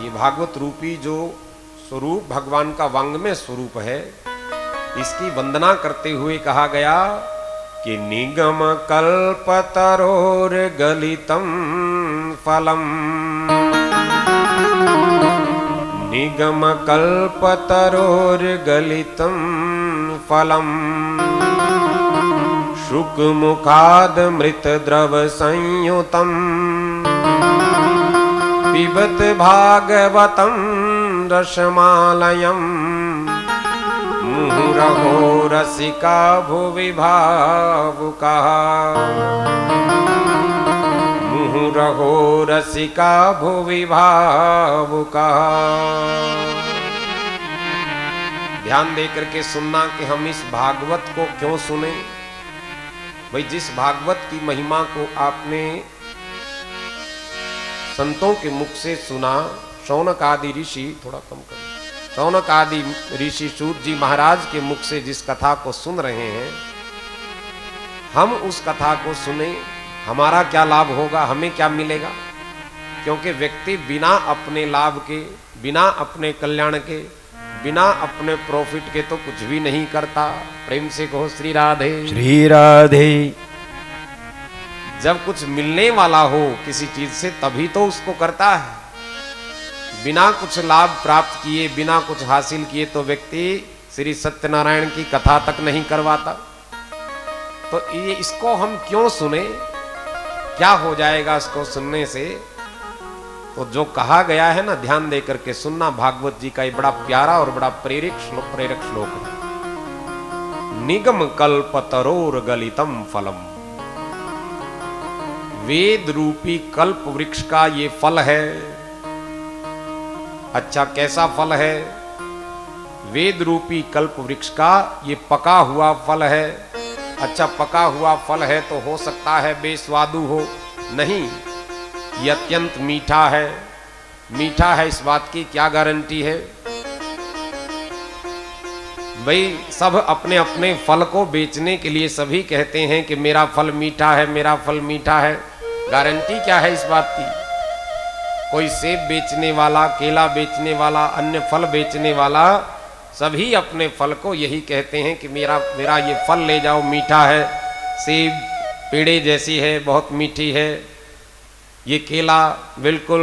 ये भागवत रूपी जो स्वरूप भगवान का वांग्मय स्वरूप है, इसकी वंदना करते हुए कहा गया कि निगम कल्पतरोर गलितम फलम, निगम कल्पतरोर गलितम फलम, शुक मुखाद मृत द्रव संयुतम, पिबत भागवतम रसमालयम, मुहुरहो रसिका भुवि भावुका, मुहुरहो रसिका भुवि भावुका। ध्यान देकर के सुनना कि हम इस भागवत को क्यों सुने। भाई जिस भागवत की महिमा को आपने संतों के मुख से सुना, शौनक आदि ऋषि, थोड़ा कम कर, शौनक आदि ऋषि सूत जी महाराज के मुख से जिस कथा को सुन रहे हैं, हम उस कथा को सुने, हमारा क्या लाभ होगा, हमें क्या मिलेगा। क्योंकि व्यक्ति बिना अपने लाभ के, बिना अपने कल्याण के, बिना अपने प्रॉफिट के तो कुछ भी नहीं करता। प्रेम से कहो श्री राधे श्री राधे। जब कुछ मिलने वाला हो किसी चीज से तभी तो उसको करता है। बिना कुछ लाभ प्राप्त किए, बिना कुछ हासिल किए तो व्यक्ति श्री सत्यनारायण की कथा तक नहीं करवाता। तो ये इसको हम क्यों सुने, क्या हो जाएगा इसको सुनने से। तो जो कहा गया है ना, ध्यान देकर के सुनना, भागवत जी का ये बड़ा प्यारा और बड़ा प्रेरक श्लोक है। निगम कल्पतरोर गलितम फलम, वेद रूपी कल्प वृक्ष का ये फल है। अच्छा कैसा फल है? वेद रूपी कल्प वृक्ष का ये पका हुआ फल है। अच्छा पका हुआ फल है तो हो सकता है बेस्वादु हो, नहीं, ये अत्यंत मीठा है। मीठा है इस बात की क्या गारंटी है? भाई सब अपने अपने फल को बेचने के लिए सभी कहते हैं कि मेरा फल मीठा है, मेरा फल मीठा है। गारंटी क्या है इस बात की? कोई सेब बेचने वाला, केला बेचने वाला, अन्य फल बेचने वाला, सभी अपने फल को यही कहते हैं कि मेरा ये फल ले जाओ, मीठा है। सेब पेड़े जैसी है, बहुत मीठी है। ये केला बिल्कुल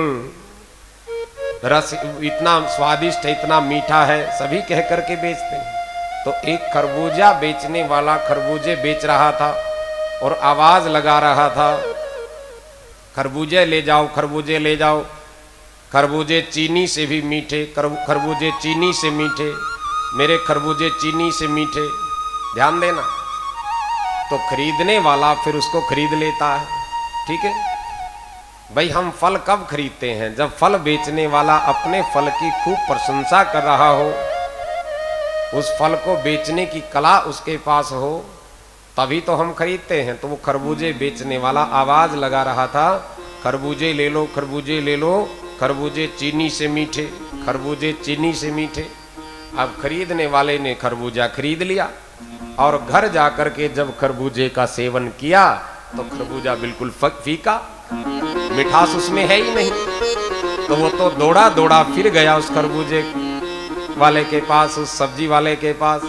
रस, इतना स्वादिष्ट है, इतना मीठा है, सभी कह करके बेचते हैं। तो एक खरबूजा बेचने वाला खरबूजे बेच रहा था और आवाज लगा रहा था, खरबूजे ले जाओ, खरबूजे ले जाओ, खरबूजे चीनी से भी मीठे, खरबूजे चीनी से मीठे, मेरे खरबूजे चीनी से मीठे। ध्यान देना। तो खरीदने वाला फिर उसको खरीद लेता है। ठीक है भाई, हम फल कब खरीदते हैं? जब फल बेचने वाला अपने फल की खूब प्रशंसा कर रहा हो, उस फल को बेचने की कला उसके पास हो, तभी तो हम खरीदते हैं। तो वो खरबूजे बेचने वाला आवाज लगा रहा था, खरबूजे ले लो, खरबूजे ले लो, खरबूजे चीनी से मीठे, खरबूजे चीनी से मीठे। अब खरीदने वाले ने खरबूजा खरीद लिया और घर जाकर के जब खरबूजे का सेवन किया तो खरबूजा बिल्कुल फीका, मिठास उसमें है ही नहीं। तो वो तो दौड़ा दौड़ा फिर गया उस खरबूजे वाले के पास, उस सब्जी वाले के पास।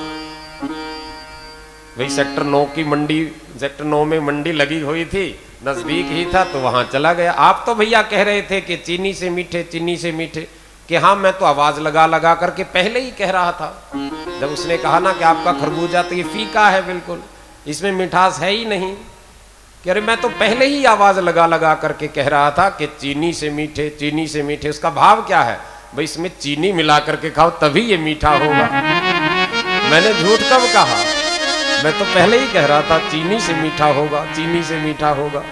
वही सेक्टर 9 की मंडी, सेक्टर 9 में मंडी लगी हुई थी, नजदीक ही था, तो वहां चला गया। आप तो भैया कह रहे थे कि चीनी से मीठे, चीनी से मीठे, कि हाँ मैं तो आवाज लगा लगा करके पहले ही कह रहा था। जब उसने कहा ना कि आपका खरबूजा तो ये फीका है, बिल्कुल इसमें मिठास है ही नहीं, कि अरे मैं तो पहले ही आवाज लगा लगा करके कह रहा था कि चीनी से मीठे, चीनी से मीठे। उसका भाव क्या है? भाई इसमें चीनी मिला करके खाओ तभी ये मीठा होगा। मैंने झूठ कब कहा? मैं तो पहले ही कह रहा था चीनी से मीठा होगा, चीनी से मीठा होगा।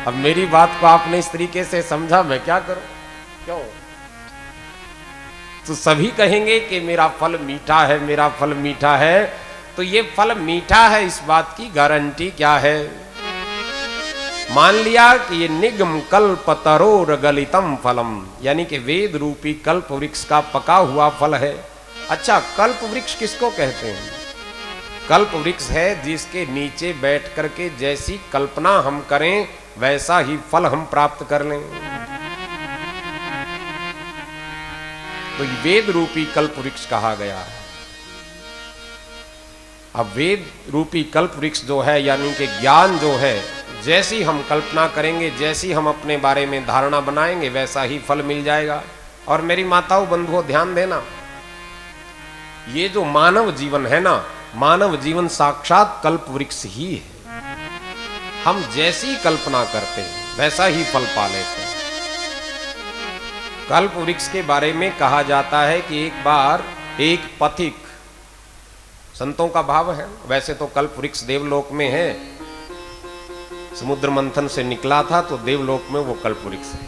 अब मेरी बात को आपने इस तरीके से समझा, मैं क्या करूं? क्यों? तो सभी कहेंगे कि मेरा फल मीठा है, मेरा फल मीठा है। तो ये फल मीठा है इस बात की गारंटी क्या है? मान लिया कि ये निगम कल्पतरोर गलितम फलम, यानी कि वेद रूपी कल्प वृक्ष का पका हुआ फल है। अच्छा कल्प वृक्ष किसको कहते हैं? कल्प वृक्ष है जिसके नीचे बैठ करके जैसी कल्पना हम करें वैसा ही फल हम प्राप्त कर लें। तो वेद रूपी कल्प वृक्ष कहा गया है। अब वेद रूपी कल्प वृक्ष जो है यानी कि ज्ञान जो है, जैसी हम कल्पना करेंगे, जैसी हम अपने बारे में धारणा बनाएंगे, वैसा ही फल मिल जाएगा। और मेरी माताओं बंधुओं ध्यान देना, ये जो मानव जीवन है ना, मानव जीवन साक्षात कल्प वृक्ष ही है। हम जैसी कल्पना करते हैं वैसा ही फल पा लेते हैं। कल्प वृक्ष के बारे में कहा जाता है कि एक बार एक पथिक, संतों का भाव है, वैसे तो कल्प वृक्ष देवलोक में है, समुद्र मंथन से निकला था तो देवलोक में वो कल्प वृक्ष है,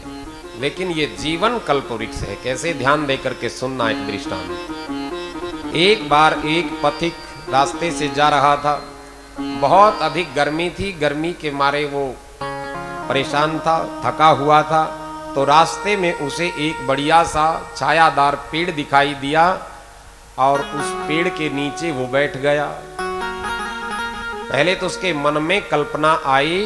लेकिन ये जीवन कल्प वृक्ष है। कैसे, ध्यान देकर के सुनना एक दृष्टांत। एक बार एक पथिक रास्ते से जा रहा था, बहुत अधिक गर्मी थी, गर्मी के मारे वो परेशान था, थका हुआ था, तो रास्ते में उसे एक बढ़िया सा छायादार पेड़ दिखाई दिया और उस पेड़ के नीचे वो बैठ गया। पहले तो उसके मन में कल्पना आई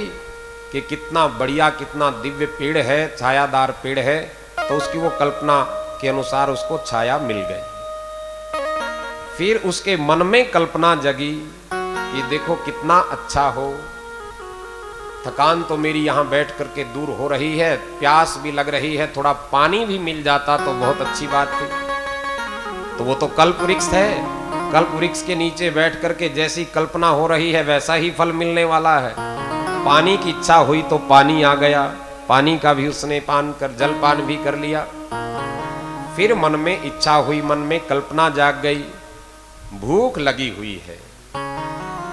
कि कितना बढ़िया, कितना दिव्य पेड़ है, छायादार पेड़ है, तो उसकी वो कल्पना के अनुसार उसको छाया मिल गई। फिर उसके मन में कल्पना जगी कि देखो कितना अच्छा हो, थकान तो मेरी यहाँ बैठ करके दूर हो रही है, प्यास भी लग रही है, थोड़ा पानी भी मिल जाता तो बहुत अच्छी बात थी। तो वो तो कल्प वृक्ष है, कल्प वृक्ष के नीचे बैठ करके जैसी कल्पना हो रही है वैसा ही फल मिलने वाला है। पानी की इच्छा हुई तो पानी आ गया, पानी का भी उसने पान कर, जलपान भी कर लिया। फिर मन में इच्छा हुई, मन में कल्पना जाग गई, भूख लगी हुई है,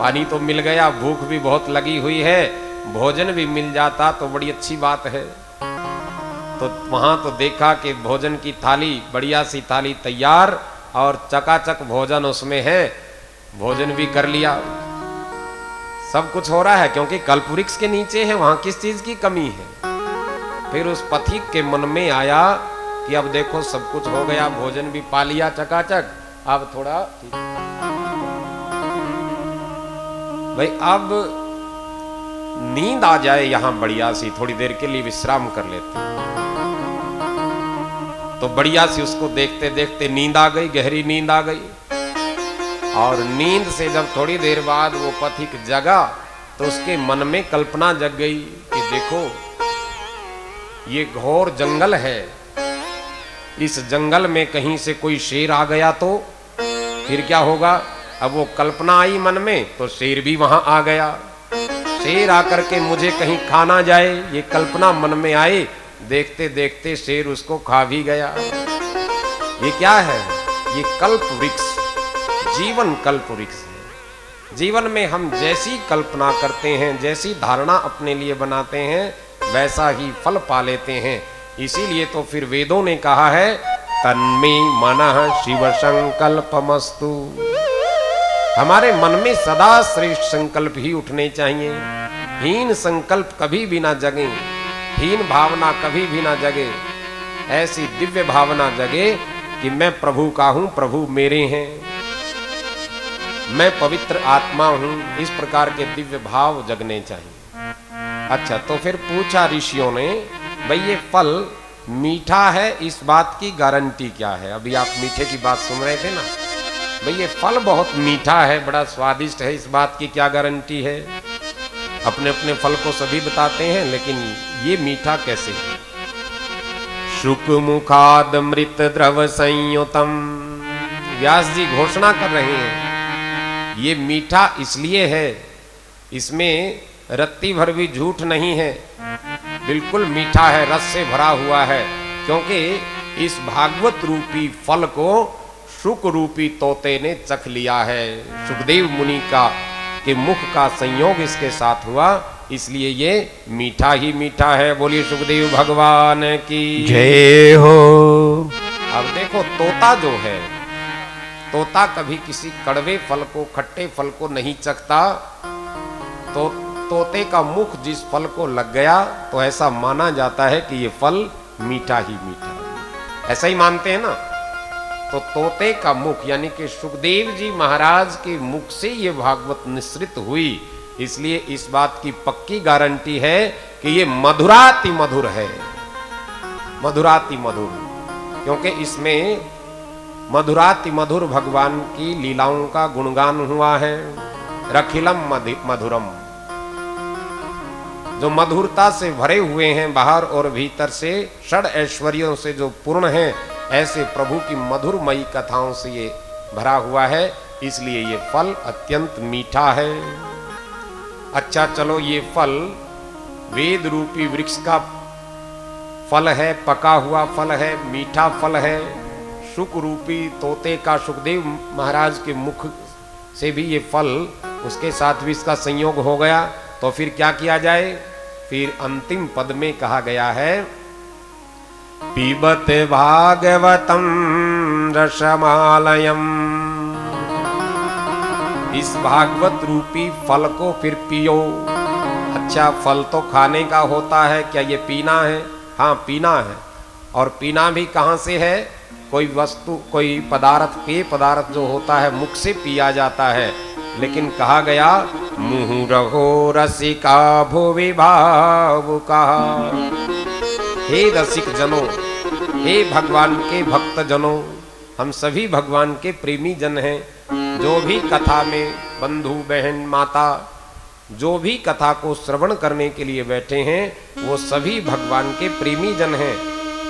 पानी तो मिल गया, भूख भी बहुत लगी हुई है, भोजन भी मिल जाता तो बड़ी अच्छी बात है। तो वहां तो देखा कि भोजन की थाली, बढ़िया सी थाली तैयार और चकाचक भोजन उसमें है, भोजन भी कर लिया, सब कुछ हो रहा है क्योंकि कल्प वृक्ष के नीचे है, वहां किस चीज की कमी है। फिर उस पथिक के मन में आया कि अब देखो सब कुछ हो गया, भोजन भी पा लिया चकाचक, अब थोड़ा भाई अब नींद आ जाए, यहां बढ़िया सी थोड़ी देर के लिए विश्राम कर लेते। तो बढ़िया सी उसको देखते देखते नींद आ गई, गहरी नींद आ गई। और नींद से जब थोड़ी देर बाद वो पथिक जगा तो उसके मन में कल्पना जग गई कि देखो ये घोर जंगल है, इस जंगल में कहीं से कोई शेर आ गया तो फिर क्या होगा। अब वो कल्पना आई मन में तो शेर भी वहां आ गया, शेर आकर के मुझे कहीं खा ना जाए, ये कल्पना मन में आई, देखते देखते शेर उसको खा भी गया। ये क्या है, ये कल्प वृक्ष, जीवन कल्प वृक्ष है। जीवन में हम जैसी कल्पना करते हैं, जैसी धारणा अपने लिए बनाते हैं, वैसा ही फल पा लेते हैं। इसीलिए तो फिर वेदों ने कहा है तन्मे मनः शिव संकल्पमस्तु। हमारे मन में सदा श्रेष्ठ संकल्प ही उठने चाहिए, हीन संकल्प कभी भी ना जगे, हीन भावना कभी भी ना जगे। ऐसी दिव्य भावना जगे कि मैं प्रभु का हूं, प्रभु मेरे हैं, मैं पवित्र आत्मा हूं, इस प्रकार के दिव्य भाव जगने चाहिए। अच्छा, तो फिर पूछा ऋषियों ने, भाई ये फल मीठा है, इस बात की गारंटी क्या है। अभी आप मीठे की बात सुन रहे थे ना, भाई ये फल बहुत मीठा है, बड़ा स्वादिष्ट है, इस बात की क्या गारंटी है। अपने अपने फल को सभी बताते हैं, लेकिन ये मीठा कैसे है। शुक मुखाद मृत द्रव संयुतम, व्यास जी घोषणा कर रहे हैं ये मीठा इसलिए है, इसमें रत्ती भर भी झूठ नहीं है, बिल्कुल मीठा है, रस से भरा हुआ है, क्योंकि इस भागवत रूपी फल को शुक रूपी तोते ने चख लिया है। सुखदेव मुनि का के मुख का संयोग इसके साथ हुआ, इसलिए ये मीठा ही मीठा है। बोलिए सुखदेव भगवान की जय हो। अब देखो तोता जो है, तोता कभी किसी कड़वे फल को, खट्टे फल को नहीं चखता, तो तोते का मुख जिस फल को लग गया तो ऐसा माना जाता है कि ये फल मीठा ही मीठा है, ऐसा ही मानते हैं ना। तो तोते का मुख यानी कि सुखदेव जी महाराज के मुख से ये भागवत निश्रित हुई, इसलिए इस बात की पक्की गारंटी है कि ये मधुराति मधुर है, मधुराति मधुर, क्योंकि इसमें मधुराति मधुर भगवान की लीलाओं का गुणगान हुआ है। रखिलम मधुरम, जो मधुरता से भरे हुए हैं बाहर और भीतर से, षड ऐश्वर्यों से जो पूर्ण है, ऐसे प्रभु की मधुरमयी कथाओं से ये भरा हुआ है, इसलिए ये फल अत्यंत मीठा है। अच्छा चलो, ये फल वेद रूपी वृक्ष का फल है, पका हुआ फल है, मीठा फल है। सुख रूपी तोते का, सुखदेव महाराज के मुख से भी ये फल, उसके साथ भी इसका संयोग हो गया, तो फिर क्या किया जाए? फिर अंतिम पद में कहा गया है, पीबत भागवतम रसमालयम, इस भागवत रूपी फल को फिर पियो। अच्छा, फल तो खाने का होता है, क्या ये पीना है? हाँ, पीना है। और पीना भी कहाँ से है? कोई वस्तु, कोई पदार्थ, पेय पदार्थ जो होता है मुख से पिया जाता है, लेकिन कहा गया मुहु रहो रसिका भुवि भावुका। हे रसिक जनों, हे भगवान के भक्त जनों, हम सभी भगवान के प्रेमी जन हैं। जो भी कथा में बंधु बहन माता जो भी कथा को श्रवण करने के लिए बैठे हैं, वो सभी भगवान के प्रेमी जन हैं,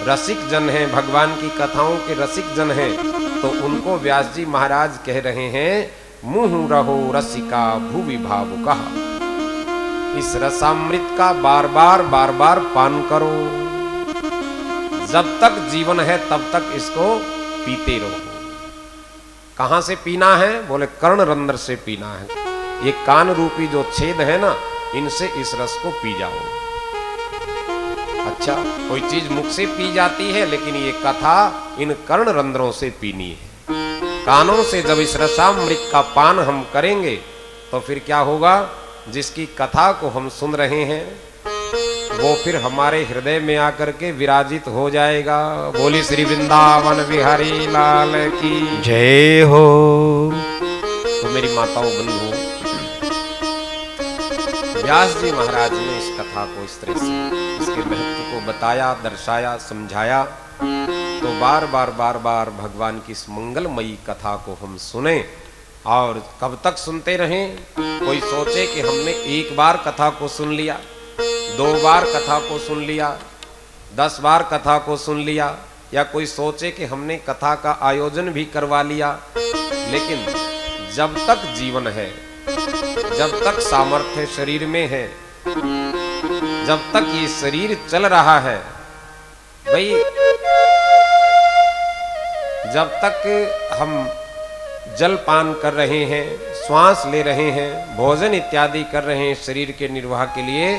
रसिक जन हैं, भगवान की कथाओं के रसिक जन हैं। तो उनको व्यास जी महाराज कह रहे हैं, मुहु रहो रसिका भुवि भावुका, इस रसामृत का बार बार पान करो। जब तक जीवन है तब तक इसको पीते रहो। कहां से पीना है? बोले कर्ण रंध्र से पीना है। ये कान रूपी जो छेद है ना, इनसे इस रस को पी जाओ। अच्छा, कोई चीज मुख से पी जाती है, लेकिन ये कथा इन कर्ण रंध्रों से पीनी है। कानों से जब इस रसामृत का पान हम करेंगे, तो फिर क्या होगा? जिसकी कथा को हम सुन रहे हैं, वो फिर हमारे हृदय में आकर के विराजित हो जाएगा। बोली श्री वृंदावन बिहारी लाल की जय हो। तो मेरी माताओं बंधुओं, व्यास जी महाराज ने इस कथा को इस तरह से, इसके महत्व को बताया, दर्शाया, समझाया। तो बार बार भगवान की इस मंगलमयी कथा को हम सुने। और कब तक सुनते रहें? कोई सोचे कि हमने एक बार कथा को सुन लिया, 2 बार कथा को सुन लिया, 10 बार कथा को सुन लिया, या कोई सोचे कि हमने कथा का आयोजन भी करवा लिया। लेकिन जब तक जीवन है, जब तक सामर्थ्य शरीर में है, जब तक ये शरीर चल रहा है, भाई जब तक हम जल पान कर रहे हैं, श्वास ले रहे हैं, भोजन इत्यादि कर रहे हैं शरीर के निर्वाह के लिए,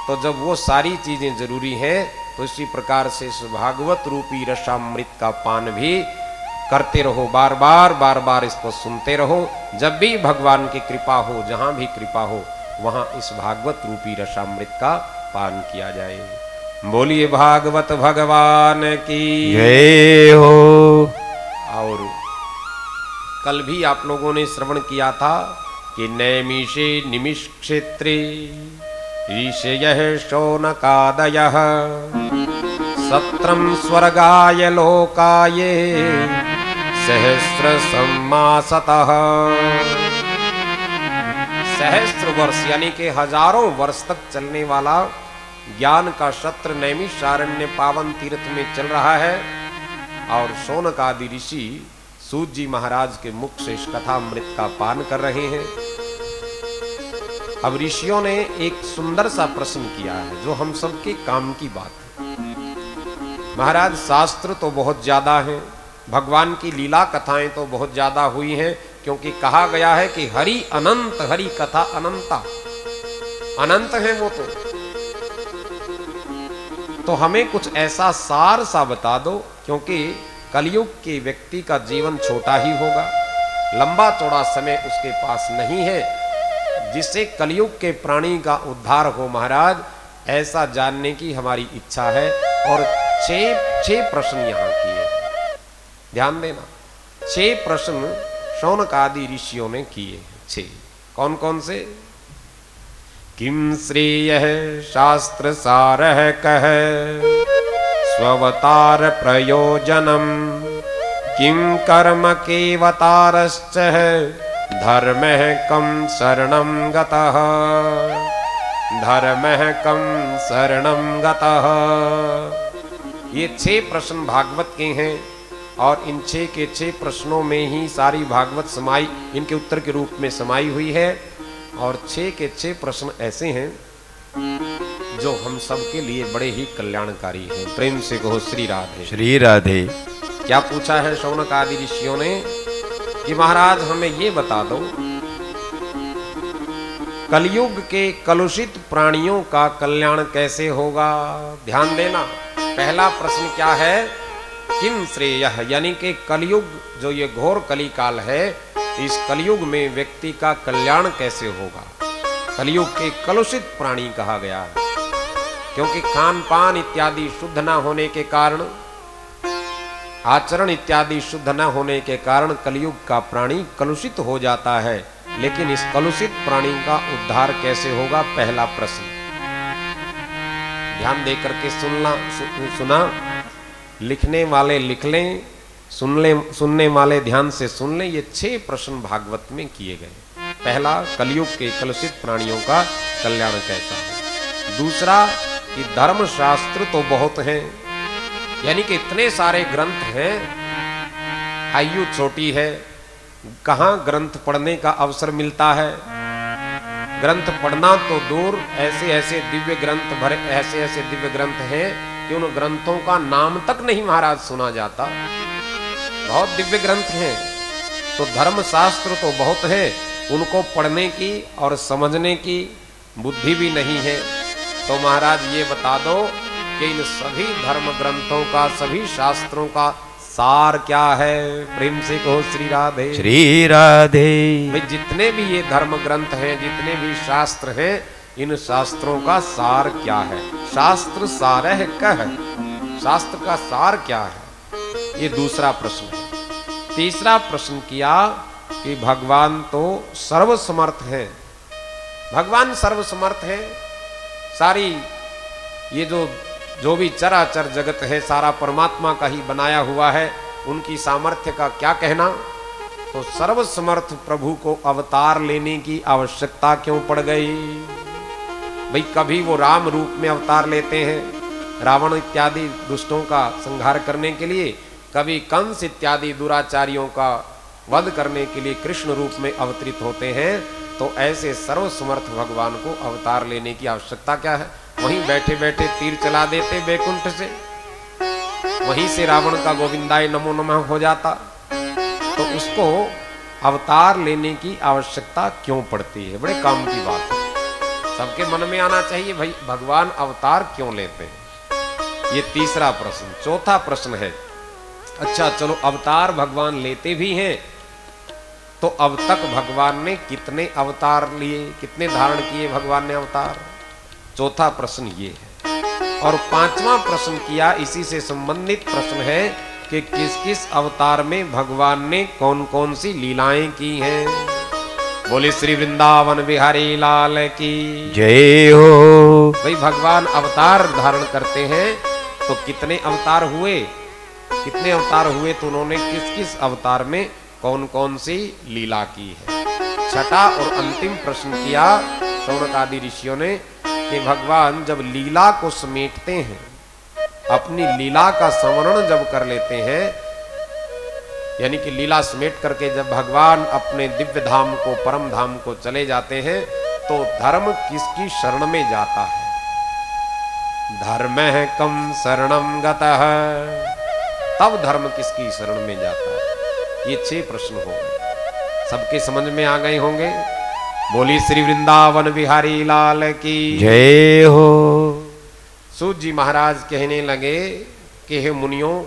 तो जब वो सारी चीजें जरूरी हैं, तो इसी प्रकार से इस भागवत रूपी रसामृत का पान भी करते रहो। बार बार इसको सुनते रहो। जब भी भगवान की कृपा हो, जहां भी कृपा हो, वहां इस भागवत रूपी रसामृत का पान किया जाए। बोलिए भागवत भगवान की जय हो। और कल भी आप लोगों ने श्रवण किया था कि नैमिषे निमिष क्षेत्रे ऋषयः शौनकादयः सत्रम स्वर्गाय लोकाये सहस्र सम्मासतः। सहस्त्र वर्ष यानी कि हजारों वर्ष तक चलने वाला ज्ञान का सत्र नैमिषारण्य पावन तीर्थ में चल रहा है। और शौनक आदि ऋषि सूत जी महाराज के मुख से इस कथामृत का पान कर रहे हैं। अब ऋषियों ने एक सुंदर सा प्रश्न किया है, जो हम सबके काम की बात है। महाराज, शास्त्र तो बहुत ज्यादा हैं, भगवान की लीला कथाएं तो बहुत ज्यादा हुई हैं, क्योंकि कहा गया है कि हरि अनंत, हरि कथा अनंता, अनंत है वो तो हमें कुछ ऐसा सार सा बता दो, क्योंकि कलयुग के व्यक्ति का जीवन छोटा ही होगा, लंबा चौड़ा समय उसके पास नहीं है, जिससे कलयुग के प्राणी का उद्धार हो। महाराज, ऐसा जानने की हमारी इच्छा है। और 6 प्रश्न यहाँ किए, ध्यान देना, 6 प्रश्न शौनक आदि ऋषियों ने किए हैं। 6 कौन कौन से? किम श्रेयः शास्त्र सारः कह स्ववतार प्रयोजनम किं कर्म केवतारश्च धर्मः कं शरणं गतः, धर्मः कं शरणं गतः। ये 6 प्रश्न भागवत के हैं और इन 6 के 6 प्रश्नों में ही सारी भागवत समाई, इनके उत्तर के रूप में समाई हुई है। और 6 के 6 प्रश्न ऐसे हैं जो हम सबके लिए बड़े ही कल्याणकारी हैं। प्रेम से कहो श्री राधे। श्री राधे। क्या पूछा है शौनक आदि ऋषियों ने कि महाराज हमें ये बता दो, कलयुग के कलुषित प्राणियों का कल्याण कैसे होगा। ध्यान देना, पहला प्रश्न क्या है, किम श्रेयः, यानी कि कलयुग जो ये घोर कली काल है, इस कलयुग में व्यक्ति का कल्याण कैसे होगा। कलयुग के कलुषित प्राणी कहा गया है क्योंकि खान पान इत्यादि शुद्ध न होने के कारण, आचरण इत्यादि शुद्ध न होने के कारण कलयुग का प्राणी कलुषित हो जाता है। लेकिन इस कलुषित प्राणी का उद्धार कैसे होगा, पहला प्रश्न। ध्यान देकर के सुना, लिखने वाले लिख लें, सुनने वाले ध्यान से सुन लें। ये 6 प्रश्न भागवत में किए गए। पहला, कलयुग के कलुषित प्राणियों का कल्याण कैसा है। दूसरा कि धर्म शास्त्र तो बहुत हैं, यानी कि इतने सारे ग्रंथ हैं, आयु छोटी है, कहाँ ग्रंथ पढ़ने का अवसर मिलता है। ग्रंथ पढ़ना तो दूर, ऐसे ऐसे दिव्य ग्रंथ भरे, ऐसे ऐसे दिव्य ग्रंथ हैं कि उन ग्रंथों का नाम तक नहीं महाराज सुना जाता। बहुत दिव्य ग्रंथ हैं, तो धर्म शास्त्र तो बहुत है, उनको पढ़ने की और समझने की बुद्धि भी नहीं है। तो महाराज ये बता दो कि इन सभी धर्म ग्रंथों का, सभी शास्त्रों का सार क्या है। प्रेम से कहो श्री राधे। श्री राधे। भाई जितने भी ये धर्म ग्रंथ हैं, जितने भी शास्त्र हैं, इन शास्त्रों का सार क्या है। शास्त्र सारह कह, शास्त्र का सार क्या है, ये दूसरा प्रश्न है। तीसरा प्रश्न किया कि भगवान तो सर्वसमर्थ है, भगवान सर्वसमर्थ है, सारी ये जो भी चराचर जगत है सारा परमात्मा का ही बनाया हुआ है, उनकी सामर्थ्य का क्या कहना। तो सर्वसमर्थ प्रभु को अवतार लेने की आवश्यकता क्यों पड़ गई। भाई कभी वो राम रूप में अवतार लेते हैं रावण इत्यादि दुष्टों का संहार करने के लिए, कभी कंस इत्यादि दुराचारियों का वध करने के लिए कृष्ण रूप में अवतरित होते हैं। तो ऐसे सर्वसमर्थ भगवान को अवतार लेने की आवश्यकता क्या है। वहीं बैठे बैठे तीर चला देते बैकुंठ से, वहीं से रावण का गोविंदाय नमो नमः हो जाता। तो उसको अवतार लेने की आवश्यकता क्यों पड़ती है, बड़े काम की बात है। सबके मन में आना चाहिए भाई भगवान अवतार क्यों लेते हैं। ये तीसरा प्रश्न। चौथा प्रश्न है, अच्छा चलो अवतार भगवान लेते भी हैं, तो अब तक भगवान ने कितने अवतार लिए, कितने धारण किए भगवान ने अवतार। चौथा प्रश्न ये है। और पांचवा प्रश्न किया, इसी से संबंधित प्रश्न है कि किस किस अवतार में भगवान ने कौन कौन सी लीलाएं की हैं। बोले श्री वृंदावन बिहारी लाल की जय हो। भाई भगवान अवतार धारण करते हैं तो कितने अवतार हुए, कितने अवतार हुए, तो उन्होंने किस किस अवतार में कौन कौन सी लीला की है। छठा और अंतिम प्रश्न किया शौनक आदि ऋषियों ने कि भगवान जब लीला को समेटते हैं, अपनी लीला का संवरण जब कर लेते हैं, यानी कि लीला समेट करके जब भगवान अपने दिव्य धाम को, परम धाम को चले जाते हैं, तो धर्म किसकी शरण में जाता है। धर्मः कं शरणं गतः, तब धर्म किसकी शरण में जाता है। ये 6 प्रश्न हो गए, सबके समझ में आ गए होंगे। बोली श्री वृंदावन बिहारी लाल की जय हो। सूत जी महाराज कहने लगे कि हे मुनियों,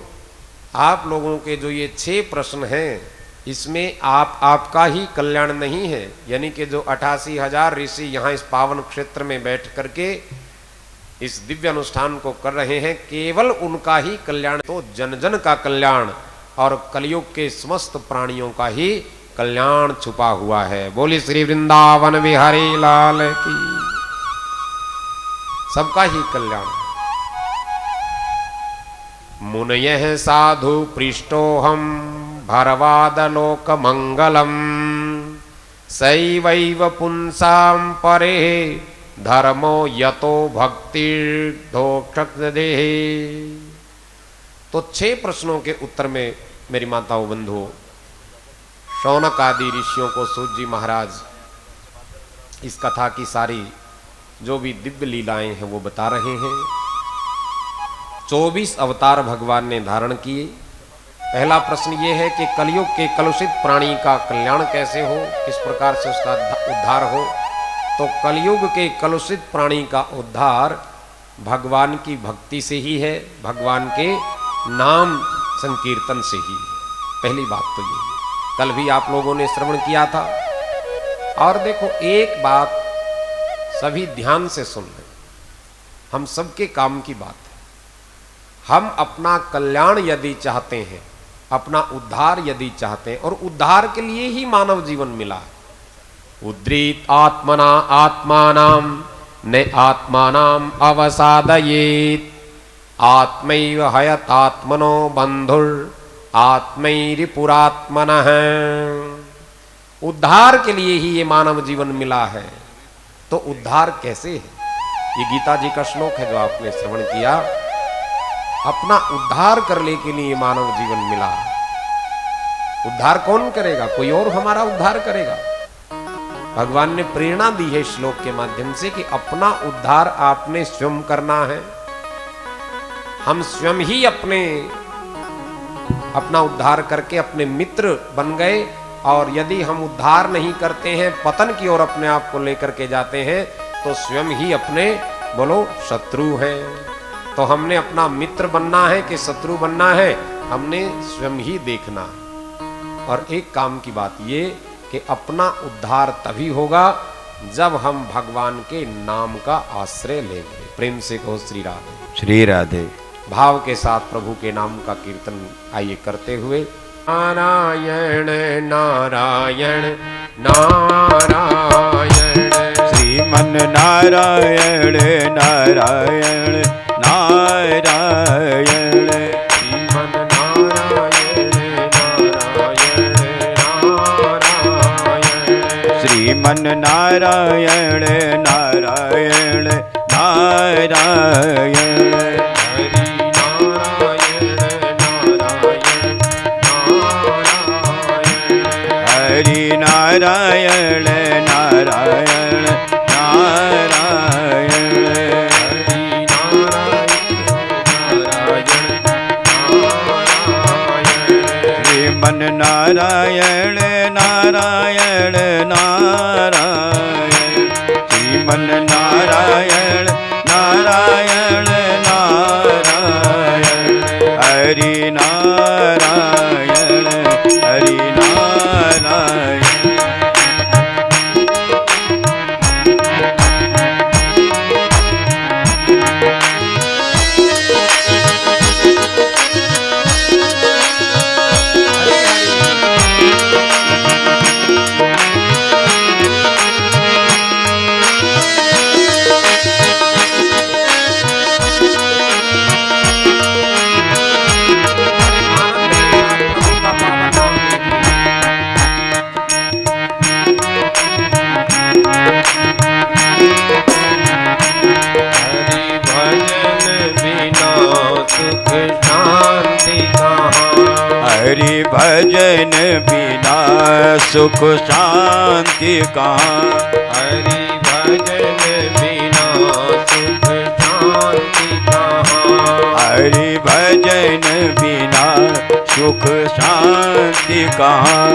आप लोगों के जो ये 6 प्रश्न हैं, इसमें आपका ही कल्याण नहीं है, यानी कि जो 88,000 ऋषि यहाँ इस पावन क्षेत्र में बैठ करके इस दिव्य अनुष्ठान को कर रहे हैं, केवल उनका ही कल्याण, तो जन जन का कल्याण और कलयुग के समस्त प्राणियों का ही कल्याण छुपा हुआ है। बोली श्री वृंदावन बिहारी लाल की, सबका ही कल्याण। मुनयः साधु पृष्ठोहम भरवादलोकमङ्गलम् सैवैव पुंसां परे धर्मो यतो भक्तिर्दोक्षदेः। तो 6 प्रश्नों के उत्तर में मेरी माताओं बंधुओं शौनक आदि ऋषियों को सूत जी महाराज इस कथा की सारी जो भी दिव्य लीलाएं हैं वो बता रहे हैं। 24 अवतार भगवान ने धारण किए। पहला प्रश्न ये है कि कलयुग के कलुषित प्राणी का कल्याण कैसे हो, किस प्रकार से उसका उद्धार हो। तो कलयुग के कलुषित प्राणी का उद्धार भगवान की भक्ति से ही है, भगवान के नाम संकीर्तन से ही है। पहली बात तो ये है। कल भी आप लोगों ने श्रवण किया था। और देखो एक बात सभी ध्यान से सुन लें, हम सबके काम की बात है। हम अपना कल्याण यदि चाहते हैं, अपना उद्धार यदि चाहते हैं, और उद्धार के लिए ही मानव जीवन मिला है। उद्रीत आत्मना आत्मानां न आत्मानां अवसादयेत आत्मैव हयतात्मनो बंधुर आत्मैरिपुरात्मनः। उद्धार के लिए ही ये मानव जीवन मिला है। तो उद्धार कैसे है? ये गीता जी का श्लोक है जो आपने श्रवण किया। अपना उद्धार करने के लिए मानव जीवन मिला है। उद्धार कौन करेगा? कोई और हमारा उद्धार करेगा? भगवान ने प्रेरणा दी है श्लोक के माध्यम से कि अपना उद्धार आपने स्वयं करना है। हम स्वयं ही अपना उद्धार करके अपने मित्र बन गए, और यदि हम उद्धार नहीं करते हैं, पतन की ओर अपने आप को लेकर के जाते हैं, तो स्वयं ही अपने बोलो शत्रु हैं। तो हमने अपना मित्र बनना है कि शत्रु बनना है, हमने स्वयं ही देखना है। और एक काम की बात ये कि अपना उद्धार तभी होगा जब हम भगवान के नाम का आश्रय लेंगे। प्रेम से कहो श्री राधे। श्री राधे। भाव के साथ प्रभु के नाम का कीर्तन आइए करते हुए। नारायण नारायण नारायण श्रीमन नारायण नारायण नारायण श्रीमन नारायण नारायण नारायण श्रीमन नारायण नारायण नारायण हरि नारायण नारायण नारायण नारायण नारायण नारायण श्रीमन नारायण नारायण नारायण हरि नारायण हरि नारायण हरि भजन बिना सुख शांति कहाँ। हरि भजन बिना सुख शांति कहाँ। हरि भजन बिना सुख शांति कहाँ।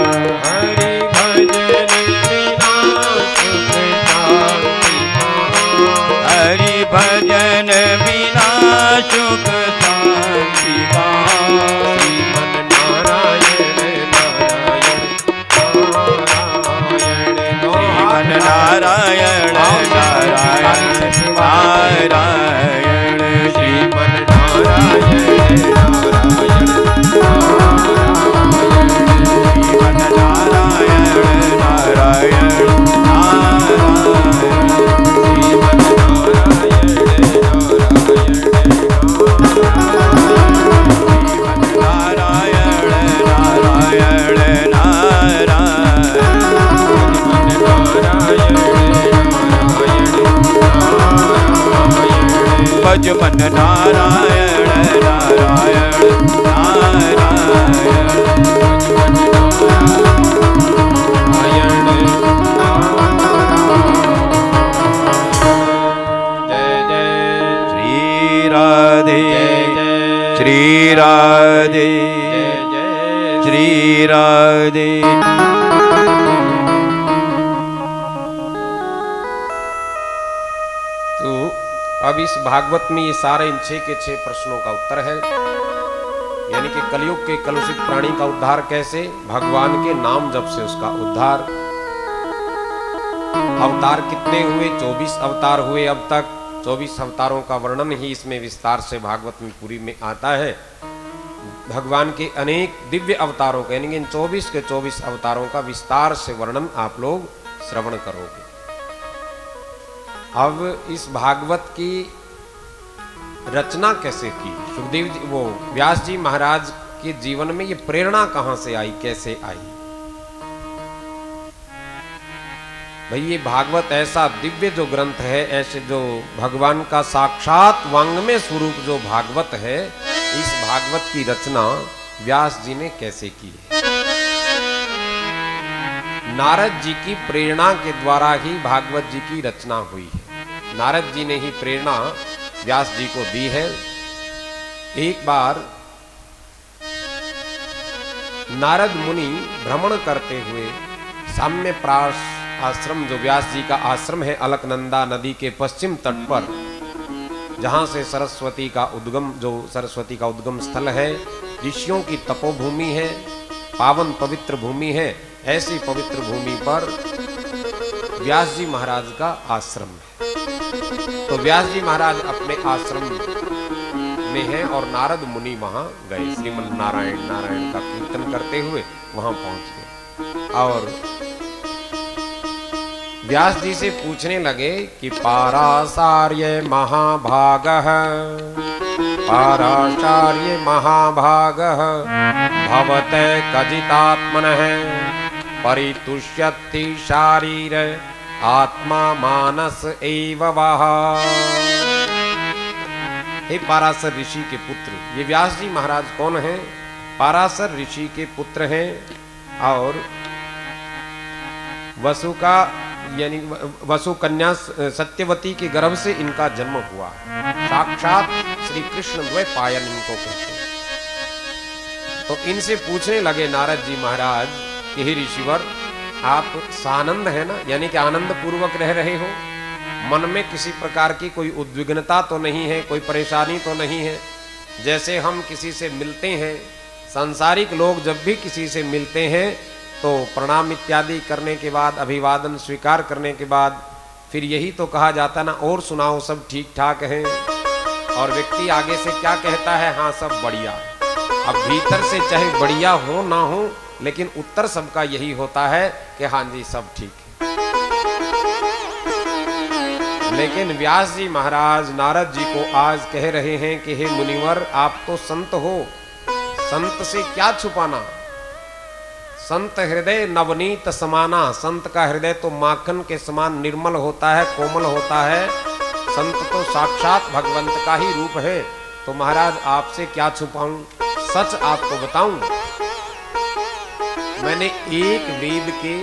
हरि भजन बिना सुख शांति कहाँ। हरि भजन बिना सुख शांति कहाँ। श्रीमन नारायण नारायण नारायण श्रीमन नारायण नारायण नारायण श्रीमन नारायण नारायण श्रीमन नारायण नारायण नारायण नारायण भज मन नारायण नारायण श्री राधे श्री राधे। तो अब इस भागवत में ये सारे इन 6 के 6 प्रश्नों का उत्तर है। यानी कि कलयुग के कलुषित प्राणी का उद्धार कैसे, भगवान के नाम जप से उसका उद्धार। अवतार कितने हुए, 24 अवतार हुए अब तक। 24 अवतारों का वर्णन ही इसमें विस्तार से भागवत में पूरी में आता है। भगवान के अनेक दिव्य अवतारों का, यानी कि इन 24 के 24 अवतारों का विस्तार से वर्णन आप लोग श्रवण करोगे। अब इस भागवत की रचना कैसे की, सुखदेव जी, वो व्यास जी महाराज के जीवन में ये प्रेरणा कहां से आई, कैसे आई? भाई ये भागवत ऐसा दिव्य जो ग्रंथ है, ऐसे जो भगवान का साक्षात वांग्मय स्वरूप जो भागवत है, इस भागवत की रचना व्यास जी ने कैसे की है? नारद जी की प्रेरणा के द्वारा ही भागवत जी की रचना हुई है। नारद जी ने ही प्रेरणा व्यास जी को दी है। एक बार नारद मुनि भ्रमण करते हुए साम्य प्रास आश्रम, जो व्यास जी का आश्रम है अलकनंदा नदी के पश्चिम तट पर, जहां से सरस्वती का उद्गम स्थल है, ऋषियों की तपोभूमि है, पावन पवित्र भूमि है, ऐसी पवित्र भूमि पर व्यास जी महाराज का आश्रम है। तो व्यास जी महाराज अपने आश्रम में हैं और नारद मुनि वहां गए, श्रीमन नारायण नारायण का कीर्तन करते हुए वहां पहुंच गए और व्यास जी से पूछने लगे कि पाराचार्य महाभागः भवते कजितात्मनः परितुष्यति शारीर आत्मा मानस एव वः। हे पाराशर ऋषि के पुत्र, ये व्यास जी महाराज कौन हैं? पाराशर ऋषि के पुत्र हैं और वसु का, यानी वसु कन्या सत्यवती के गर्भ से इनका जन्म हुआ। साक्षात श्री कृष्ण द्वैपायन इनको कहते हैं। तो इनसे पूछने लगे नारद जी महाराज कि हे ऋषिवर, आप सानंद है ना, यानी कि आनंद पूर्वक रह रहे हो, मन में किसी प्रकार की कोई उद्विग्नता तो नहीं है, कोई परेशानी तो नहीं है? जैसे हम किसी से मिलते हैं, सांसारिक लोग जब भी किसी से मिलते हैं तो प्रणाम इत्यादि करने के बाद, अभिवादन स्वीकार करने के बाद फिर यही तो कहा जाता ना, और सुनाओ सब ठीक ठाक है, और व्यक्ति आगे से क्या कहता है? हाँ सब बढ़िया। अब भीतर से चाहे बढ़िया हो ना हो, लेकिन उत्तर सबका यही होता है कि हाँ जी सब ठीक है। लेकिन व्यास जी महाराज नारद जी को आज कह रहे हैं कि हे मुनिवर, आप तो संत हो, संत से क्या छुपाना? संत हृदय नवनीत समाना, संत का हृदय तो माखन के समान निर्मल होता है, कोमल होता है। संत तो साक्षात भगवंत का ही रूप है। तो महाराज आपसे क्या छुपाऊं, सच आपको बताऊं, मैंने एक वेद के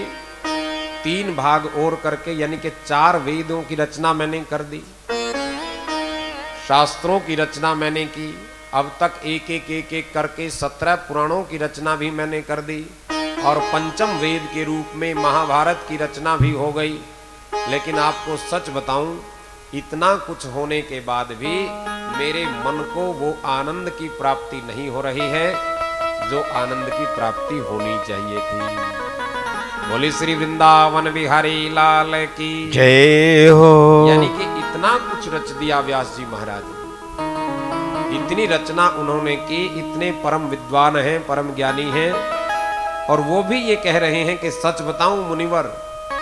3 भाग और करके, यानी कि 4 वेदों की रचना मैंने कर दी, शास्त्रों की रचना मैंने की, अब तक एक करके 17 पुराणों की रचना भी मैंने कर दी, और 5म वेद के रूप में महाभारत की रचना भी हो गई। लेकिन आपको सच बताऊं, इतना कुछ होने के बाद भी मेरे मन को वो आनंद की प्राप्ति नहीं हो रही है जो आनंद की प्राप्ति होनी चाहिए थी। बोली श्री वृंदावन बिहारी लाल की जय हो। यानी कि इतना कुछ रच दिया व्यास जी महाराज, इतनी रचना उन्होंने की, इतने परम विद्वान हैं, परम ज्ञानी हैं, और वो भी ये कह रहे हैं कि सच बताऊं मुनिवर,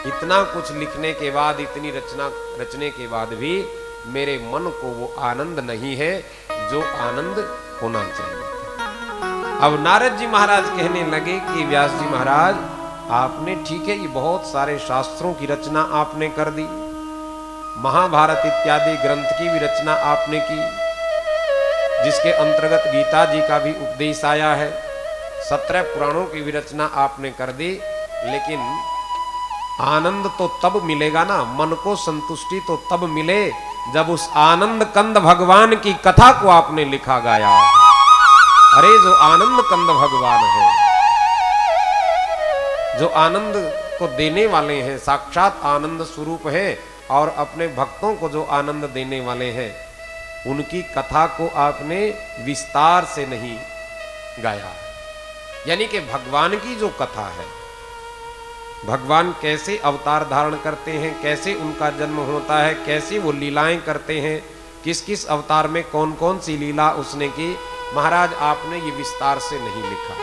इतना कुछ लिखने के बाद, इतनी रचना रचने के बाद भी मेरे मन को वो आनंद नहीं है जो आनंद होना चाहिए। अब नारद जी महाराज कहने लगे कि व्यास जी महाराज, आपने ठीक है, ये बहुत सारे शास्त्रों की रचना आपने कर दी, महाभारत इत्यादि ग्रंथ की भी रचना आपने की, जिसके अंतर्गत गीता जी का भी उपदेश आया है, 17 पुराणों की भी रचना आपने कर दी, लेकिन आनंद तो तब मिलेगा ना, मन को संतुष्टि तो तब मिले जब उस आनंद कंद भगवान की कथा को आपने लिखा गाया। अरे जो आनंद कंद भगवान है, जो आनंद को देने वाले हैं, साक्षात आनंद स्वरूप है और अपने भक्तों को जो आनंद देने वाले हैं, उनकी कथा को आपने विस्तार से नहीं गाया। यानी कि भगवान की जो कथा है, भगवान कैसे अवतार धारण करते हैं, कैसे उनका जन्म होता है, कैसे वो लीलाएं करते हैं, किस किस अवतार में कौन कौन सी लीला उसने की, महाराज आपने ये विस्तार से नहीं लिखा,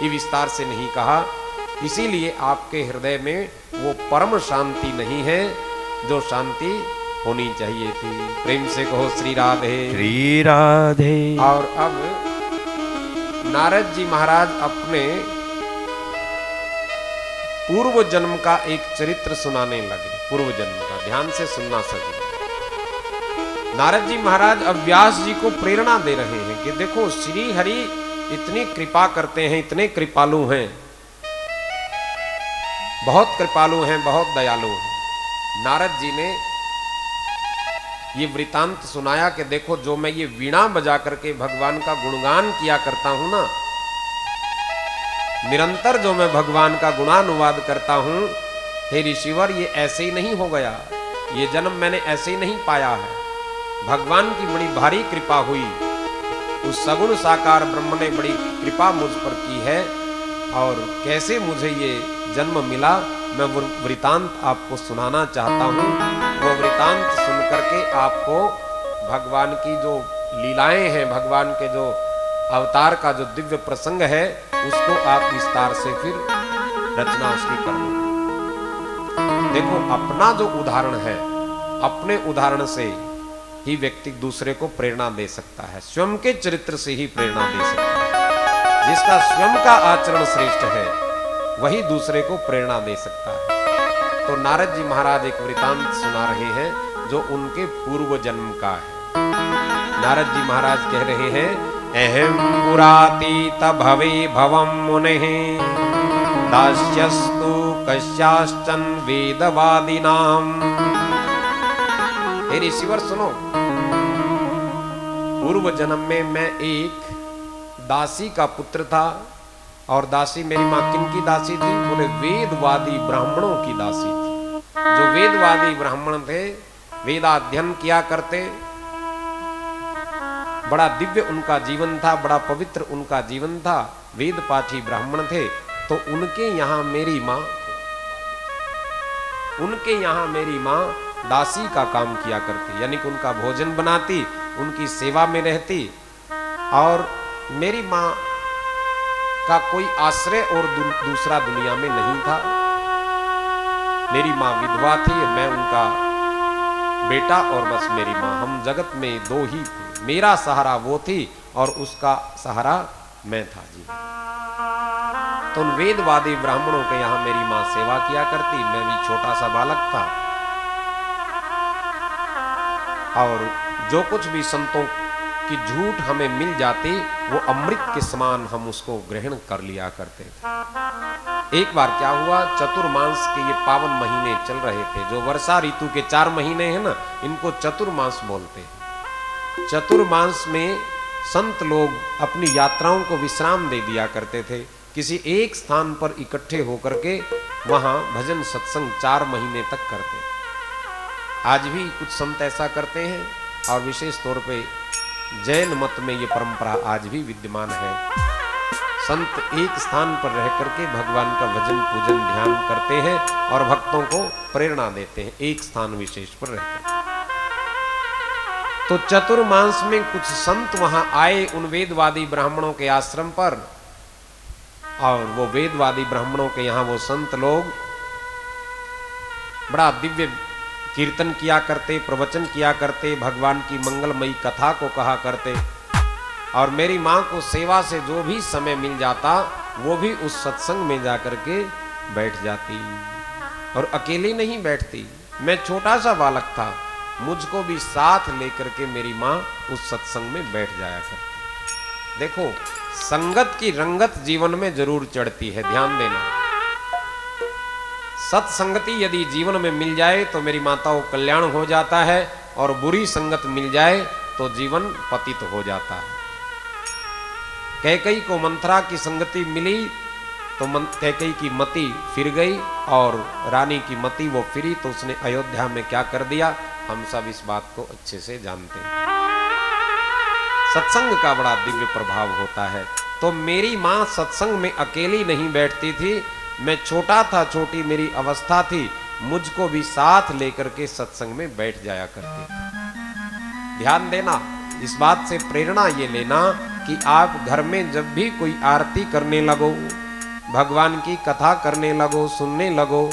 ये विस्तार से नहीं कहा। इसीलिए आपके हृदय में वो परम शांति नहीं है जो शांति होनी चाहिए थी। प्रेम से कहो श्री राधे। श्री राधे। और अब नारद जी महाराज अपने पूर्व जन्म का एक चरित्र सुनाने लगे। पूर्व जन्म का ध्यान से सुनना सभी। नारद जी महाराज अब व्यास जी को प्रेरणा दे रहे हैं कि देखो, श्री हरि इतनी कृपा करते हैं, इतने कृपालु हैं, बहुत कृपालु हैं, बहुत दयालु हैं। नारद जी ने ये वृतांत सुनाया कि देखो, जो मैं ये वीणा बजा करके भगवान का गुणगान किया करता हूं ना, निरंतर जो मैं भगवान का गुणानुवाद करता हूं, हे ऋषिवर, ये ऐसे ही नहीं हो गया, ये जन्म मैंने ऐसे ही नहीं पाया है। भगवान की बड़ी भारी कृपा हुई, उस सगुण साकार ब्रह्म ने बड़ी कृपा मुझ पर की है, और कैसे मुझे ये जन्म मिला, मैं वो वृतांत आपको सुनाना चाहता हूँ। वो वृतांत सुन करके आपको भगवान की जो लीलाएं हैं, भगवान के जो अवतार का जो दिव्य प्रसंग है, उसको आप विस्तार से फिर रचना उसकी कर लो। देखो, अपना जो उदाहरण है, अपने उदाहरण से ही व्यक्ति दूसरे को प्रेरणा दे सकता है, स्वयं के चरित्र से ही प्रेरणा दे सकता है। जिसका स्वयं का आचरण श्रेष्ठ है, वही दूसरे को प्रेरणा दे सकता है। तो नारद जी महाराज एक वृतांत सुना रहे हैं जो उनके पूर्व जन्म का है। नारद जी महाराज कह रहे हैं, अहम पुरातीत भवे भवम मुनेः दास्यस्तु कस्याश्चन वेदवादिनाम। हे ऋषिवर सुनो, पूर्व जन्म में मैं एक दासी का पुत्र था, और दासी मेरी माँ किन की दासी थी? बोले वेदवादी ब्राह्मणों की दासी थी। जो वेदवादी ब्राह्मण थे, वेदाध्ययन किया करते, बड़ा दिव्य उनका जीवन था, बड़ा पवित्र उनका जीवन था, वेद पाठी ब्राह्मण थे। तो उनके यहाँ मेरी माँ दासी का काम किया करती, यानी कि उनका भोजन बनाती, उनकी सेवा में रहती, और मेरी माँ का कोई आश्रय और दूसरा दुनिया में नहीं था। मेरी माँ विधवा थी, मैं उनका बेटा, और बस मेरी माँ, हम जगत में दो ही थे। मेरा सहारा वो थी और उसका सहारा मैं था जी। तो उन वेदवादी ब्राह्मणों के यहाँ मेरी माँ सेवा किया करती, मैं भी छोटा सा बालक था, और जो कुछ भी संतों कि झूठ हमें मिल जाती, वो अमृत के समान हम उसको ग्रहण कर लिया करते थे। एक बार क्या हुआ, चतुर्मास के ये पावन महीने चल रहे थे, जो वर्षा ऋतु के 4 महीने हैं ना, इनको चतुर्मास बोलते हैं। चतुर्मास में संत लोग अपनी यात्राओं को विश्राम दे दिया करते थे, किसी एक स्थान पर इकट्ठे होकर के वहां भजन सत्संग 4 महीने तक करते। आज भी कुछ संत ऐसा करते हैं, और विशेष तौर पे जैन मत में ये परंपरा आज भी विद्यमान है। संत एक स्थान पर रह करके भगवान का भजन पूजन ध्यान करते हैं और भक्तों को प्रेरणा देते हैं, एक स्थान विशेष पर रहकर। तो चतुर्मास में कुछ संत वहां आए उन वेदवादी ब्राह्मणों के आश्रम पर, और वो वेदवादी ब्राह्मणों के यहाँ वो संत लोग बड़ा दिव्य कीर्तन किया करते, प्रवचन किया करते, भगवान की मंगलमयी कथा को कहा करते। और मेरी माँ को सेवा से जो भी समय मिल जाता वो भी उस सत्संग में जाकर के बैठ जाती, और अकेली नहीं बैठती। मैं छोटा सा बालक था, मुझको भी साथ लेकर के मेरी माँ उस सत्संग में बैठ जाया करती। देखो, संगत की रंगत जीवन में जरूर चढ़ती है, ध्यान देना। सत्संगति यदि जीवन में मिल जाए तो मेरी माताओं कल्याण हो जाता है, और बुरी संगत मिल जाए तो जीवन पतित हो जाता है। कैकेयी को मंथरा की संगति मिली तो कैकेयी की मति फिर गई, और रानी की मति वो फिरी तो उसने अयोध्या में क्या कर दिया, हम सब इस बात को अच्छे से जानते हैं। सत्संग का बड़ा दिव्य प्रभाव होता है। तो मेरी माँ सत्संग में अकेली नहीं बैठती थी, मैं छोटा था, छोटी मेरी अवस्था थी, मुझको भी साथ लेकर के सत्संग में बैठ जाया करती थी। ध्यान देना, इस बात से प्रेरणा ये लेना कि आप घर में जब भी कोई आरती करने लगो, भगवान की कथा करने लगो, सुनने लगो,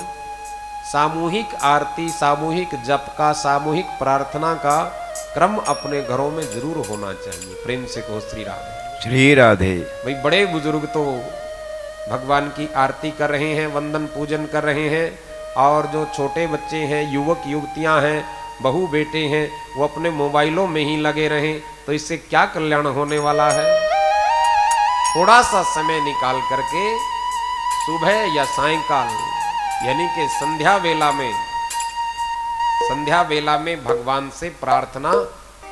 सामूहिक आरती, सामूहिक जप का, सामूहिक प्रार्थना का क्रम अपने घरों में जरूर होना चाहिए। प्रेम से कहो श्री राधे। श्री राधे। भाई बड़े बुजुर्ग तो भगवान की आरती कर रहे हैं, वंदन पूजन कर रहे हैं, और जो छोटे बच्चे हैं, युवक युवतियां हैं, बहू बेटे हैं, वो अपने मोबाइलों में ही लगे रहें, तो इससे क्या कल्याण होने वाला है। थोड़ा सा समय निकाल करके सुबह या सायंकाल, यानी कि संध्या वेला में भगवान से प्रार्थना,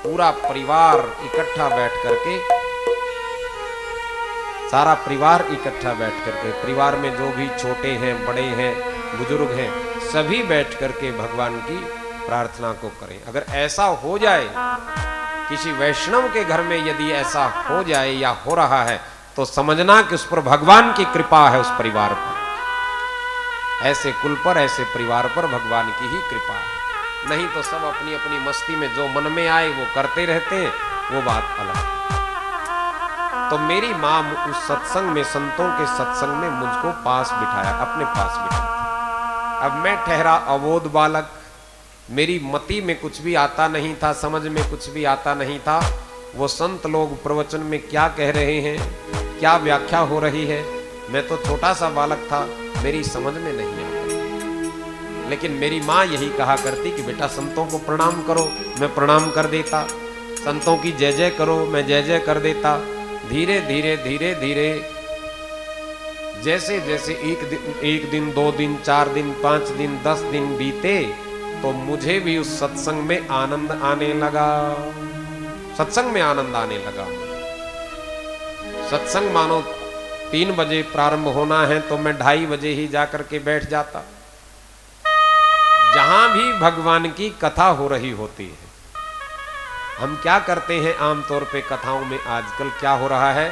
पूरा परिवार इकट्ठा बैठ करके, सारा परिवार इकट्ठा बैठ करके, परिवार में जो भी छोटे हैं, बड़े हैं, बुजुर्ग हैं, सभी बैठ करके भगवान की प्रार्थना को करें। अगर ऐसा हो जाए, किसी वैष्णव के घर में यदि ऐसा हो जाए या हो रहा है, तो समझना कि उस पर भगवान की कृपा है, उस परिवार पर, ऐसे कुल पर, ऐसे परिवार पर भगवान की ही कृपा है। नहीं तो सब अपनी अपनी मस्ती में जो मन में आए वो करते रहते हैं, वो बात अलग। तो मेरी माँ उस सत्संग में, संतों के सत्संग में मुझको पास बिठाया, अपने पास बिठाया। अब मैं ठहरा अबोध बालक, मेरी मति में कुछ भी आता नहीं था, समझ में कुछ भी आता नहीं था। वो संत लोग प्रवचन में क्या कह रहे हैं, क्या व्याख्या हो रही है, मैं तो छोटा सा बालक था, मेरी समझ में नहीं आता। लेकिन मेरी माँ यही कहा करती कि बेटा संतों को प्रणाम करो, मैं प्रणाम कर देता। संतों की जय जय करो, मैं जय जय कर देता। धीरे धीरे धीरे धीरे जैसे जैसे एक दिन 2 दिन 4 दिन 5 दिन 10 दिन बीते, तो मुझे भी उस सत्संग में आनंद आने लगा। सत्संग में आनंद आने लगा। सत्संग मानो 3 बजे प्रारंभ होना है तो मैं 2:30 बजे ही जाकर के बैठ जाता। जहां भी भगवान की कथा हो रही होती है, हम क्या करते हैं आमतौर पे कथाओं में, आजकल क्या हो रहा है,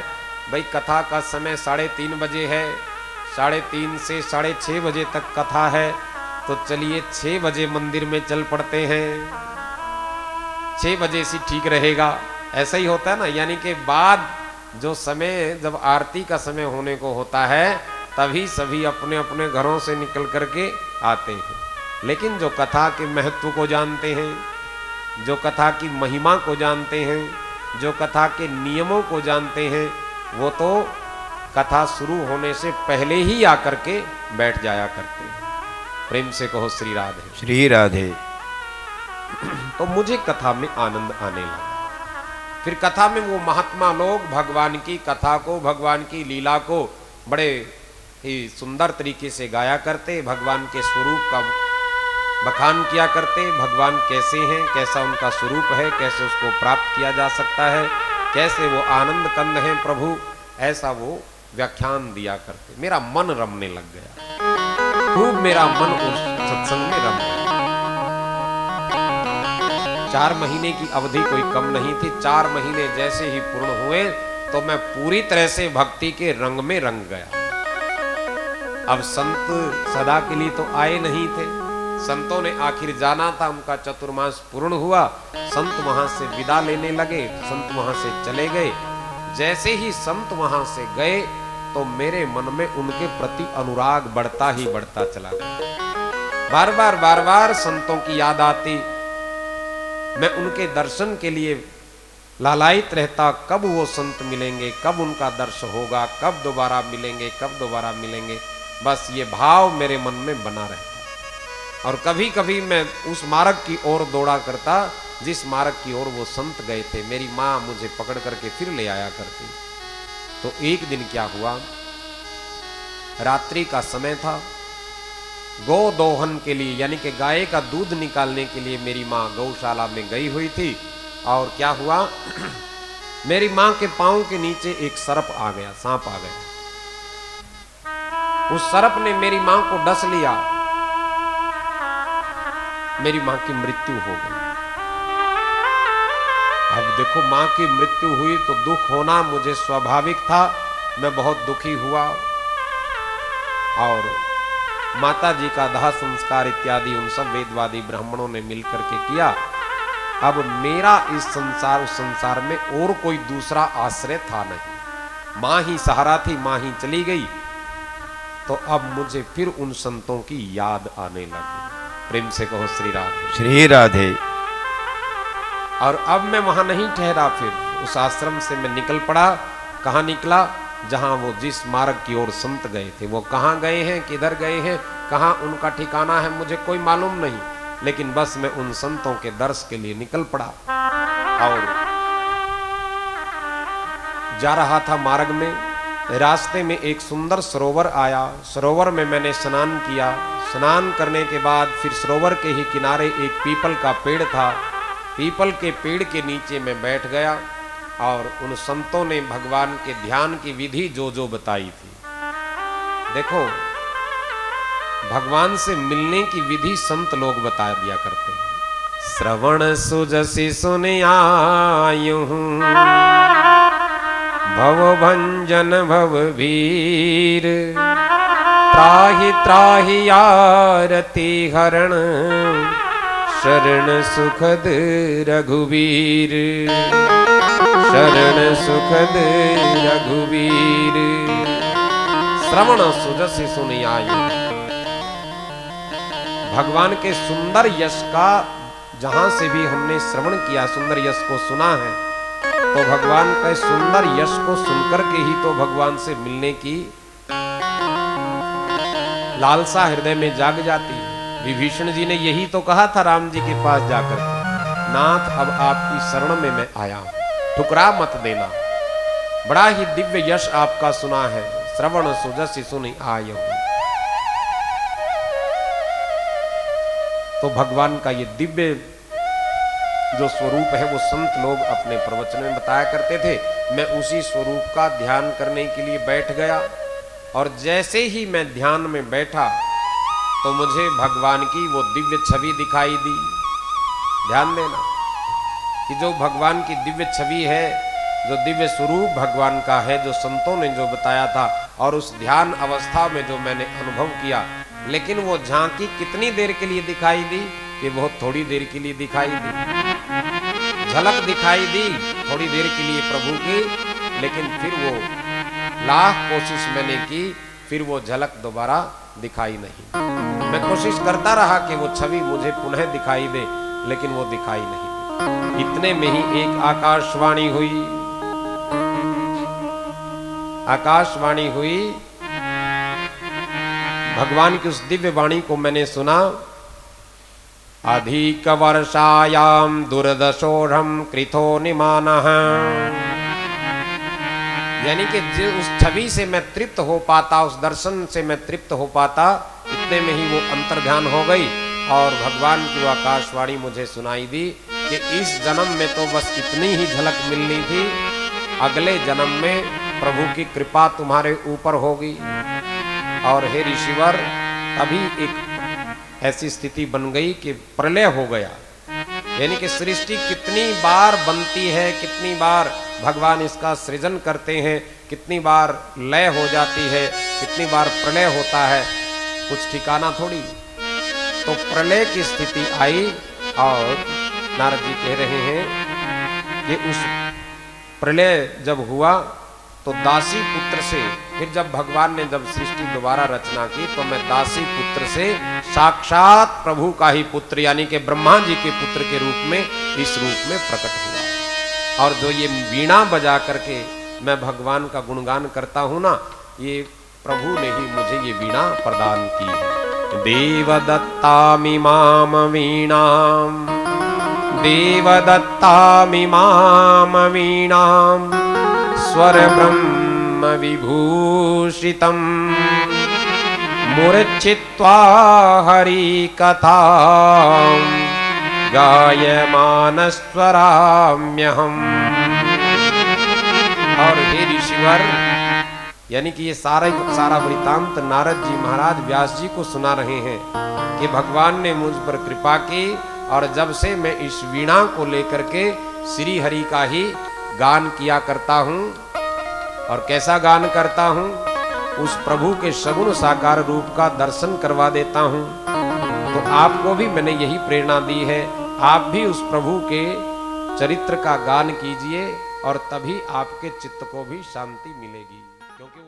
भाई कथा का समय 3:30 बजे है, 3:30 से 6:30 बजे तक कथा है, तो चलिए 6 बजे मंदिर में चल पड़ते हैं, 6 बजे से ठीक रहेगा। ऐसा ही होता है ना, यानी कि बाद जो समय, जब आरती का समय होने को होता है, तभी सभी अपने अपने घरों से निकल करके आते हैं। लेकिन जो कथा के महत्व को जानते हैं, जो कथा की महिमा को जानते हैं, जो कथा के नियमों को जानते हैं, वो तो कथा शुरू होने से पहले ही आकर के बैठ जाया करते हैं। प्रेम से कहो श्री राधे। श्री राधे। तो मुझे कथा में आनंद आने लगा। फिर कथा में वो महात्मा लोग भगवान की कथा को, भगवान की लीला को बड़े ही सुंदर तरीके से गाया करते, भगवान के स्वरूप का बखान किया करते, भगवान कैसे हैं, कैसा उनका स्वरूप है, कैसे उसको प्राप्त किया जा सकता है, कैसे वो आनंद कंद हैं प्रभु, ऐसा वो व्याख्यान दिया करते। मेरा मन रमने लग गया, खूब मेरा मन उस सत्संग में रम गया। 4 महीने की अवधि कोई कम नहीं थी। 4 महीने जैसे ही पूर्ण हुए तो मैं पूरी तरह से भक्ति के रंग में रंग गया। अब संत सदा के लिए तो आए नहीं थे, संतों ने आखिर जाना था, उनका चतुर्मास पूर्ण हुआ, संत वहां से विदा लेने लगे, संत वहां से चले गए। जैसे ही संत वहां से गए तो मेरे मन में उनके प्रति अनुराग बढ़ता ही बढ़ता चला गया। बार बार संतों की याद आती, मैं उनके दर्शन के लिए लालायित रहता कब वो संत मिलेंगे, कब उनका दर्शन होगा, कब दोबारा मिलेंगे, कब दोबारा मिलेंगे। बस ये भाव मेरे मन में बना रहता। और कभी कभी मैं उस मार्ग की ओर दौड़ा करता जिस मार्ग की ओर वो संत गए थे। मेरी माँ मुझे पकड़ करके फिर ले आया करती। तो एक दिन क्या हुआ, रात्रि का समय था, गौ दोहन के लिए यानी कि गाय का दूध निकालने के लिए मेरी माँ गौशाला में गई हुई थी। और क्या हुआ मेरी माँ के पांव के नीचे एक सर्प आ गया, सांप आ गया। उस सर्प ने मेरी मां को डस लिया, मेरी मां की मृत्यु हो गई। अब देखो मां की मृत्यु हुई तो दुख होना मुझे स्वाभाविक था। मैं बहुत दुखी हुआ और माता जी का दाह संस्कार इत्यादि उन सब वेदवादी ब्राह्मणों ने मिलकर के किया। अब मेरा इस संसार उस संसार में और कोई दूसरा आश्रय था नहीं, मां ही सहारा थी, मां ही चली गई। तो अब मुझे फिर उन संतों की याद आने लगी। प्रेम से कहो श्री राधे। श्री राधे। और अब मैं वहां नहीं ठहरा, फिर उस आश्रम से मैं निकल पड़ा। कहां निकला, जहां वो जिस मार्ग की ओर संत गए थे। वो कहां गए हैं, किधर गए हैं, कहां उनका ठिकाना है, मुझे कोई मालूम नहीं। लेकिन बस मैं उन संतों के दर्श के लिए निकल पड़ा और जा रहा था मार्ग में। रास्ते में एक सुंदर सरोवर आया। सरोवर में मैंने स्नान किया। स्नान करने के बाद फिर सरोवर के ही किनारे एक पीपल का पेड़ था। पीपल के पेड़ के नीचे मैं बैठ गया और उन संतों ने भगवान के ध्यान की विधि जो जो बताई थी। देखो, भगवान से मिलने की विधि संत लोग बता दिया करते हैं। श्रवण सुजसि सुनि आयुं, भव भंजन भव वीर, त्राहि त्राहि आरती हरण, शरण सुखद रघुवीर, शरण सुखद रघुवीर। श्रवण सुजसि सुनि आयुं, भगवान के सुंदर यश का जहां से भी हमने श्रवण किया, सुंदर यश को सुना है, तो भगवान का सुंदर यश को सुनकर के ही तो भगवान से मिलने की लालसा हृदय में जाग जाती है। विभीषण जी ने यही तो कहा था राम जी के पास जाकर के, नाथ अब आपकी शरण में मैं आया हूं, ठुकरा मत देना। बड़ा ही दिव्य यश आपका सुना है, श्रवण सुजसि सुनि आयुं। तो भगवान का ये दिव्य जो स्वरूप है वो संत लोग अपने प्रवचन में बताया करते थे। मैं उसी स्वरूप का ध्यान करने के लिए बैठ गया और जैसे ही मैं ध्यान में बैठा तो मुझे भगवान की वो दिव्य छवि दिखाई दी। ध्यान देना कि जो भगवान की दिव्य छवि है, जो दिव्य स्वरूप भगवान का है, जो संतों ने जो बताया था और उस ध्यान अवस्था में जो मैंने अनुभव किया, लेकिन वो झांकी कितनी देर के लिए दिखाई दी कि बहुत थोड़ी देर के लिए दिखाई दी। झलक दिखाई दी थोड़ी देर के लिए प्रभु की, लेकिन फिर वो लाख कोशिश मैंने की, फिर वो झलक दोबारा दिखाई नहीं। मैं कोशिश करता रहा कि वो छवि मुझे पुनः दिखाई दे, लेकिन वो दिखाई नहीं दी। इतने में ही एक आकाशवाणी हुई। आकाशवाणी हुई, भगवान की उस दिव्य वाणी को मैंने सुना। अधिक वर्षायाम दुर्दशोढ़म कृथो निमानः, यानी कि उस छवि से मैं तृप्त हो पाता, उस दर्शन से मैं तृप्त हो पाता, इतने में ही वो अंतर्ध्यान हो गई और भगवान की वो आकाशवाणी मुझे सुनाई दी कि इस जन्म में तो बस इतनी ही झलक मिलनी थी, अगले जन्म में प्रभु की कृपा तुम्हारे ऊपर होगी। और हे ऋषिवर, अभी एक ऐसी स्थिति बन गई कि प्रलय हो गया। यानी कि सृष्टि कितनी बार बनती है, कितनी बार भगवान इसका सृजन करते हैं, कितनी बार लय हो जाती है, कितनी बार प्रलय होता है, कुछ ठिकाना थोड़ी। तो प्रलय की स्थिति आई और नारद जी कह रहे हैं कि उस प्रलय जब हुआ तो दासी पुत्र से, फिर जब भगवान ने जब सृष्टि दोबारा रचना की तो मैं दासी पुत्र से साक्षात प्रभु का ही पुत्र यानी कि ब्रह्मा जी के पुत्र के रूप में इस रूप में प्रकट हुआ। और जो ये वीणा बजा करके मैं भगवान का गुणगान करता हूं ना, ये प्रभु ने ही मुझे ये वीणा प्रदान की है। देवदत्तामिमाम वीणाम, देवदत्तामिमाम वीणाम, स्वर ब्रह्म विभूषितम, मूर्छित्वा हरि कथा गायमानस्वराम्यहम्। और हे ऋषिवर, यानी कि ये सारा वृतांत नारद जी महाराज व्यास जी को सुना रहे हैं कि भगवान ने मुझ पर कृपा की, और जब से मैं इस वीणा को लेकर के श्री हरि का ही गान किया करता हूँ। और कैसा गान करता हूँ? उस प्रभु के सगुण साकार रूप का दर्शन करवा देता हूँ। तो आपको भी मैंने यही प्रेरणा दी है, आप भी उस प्रभु के चरित्र का गान कीजिए और तभी आपके चित्त को भी शांति मिलेगी।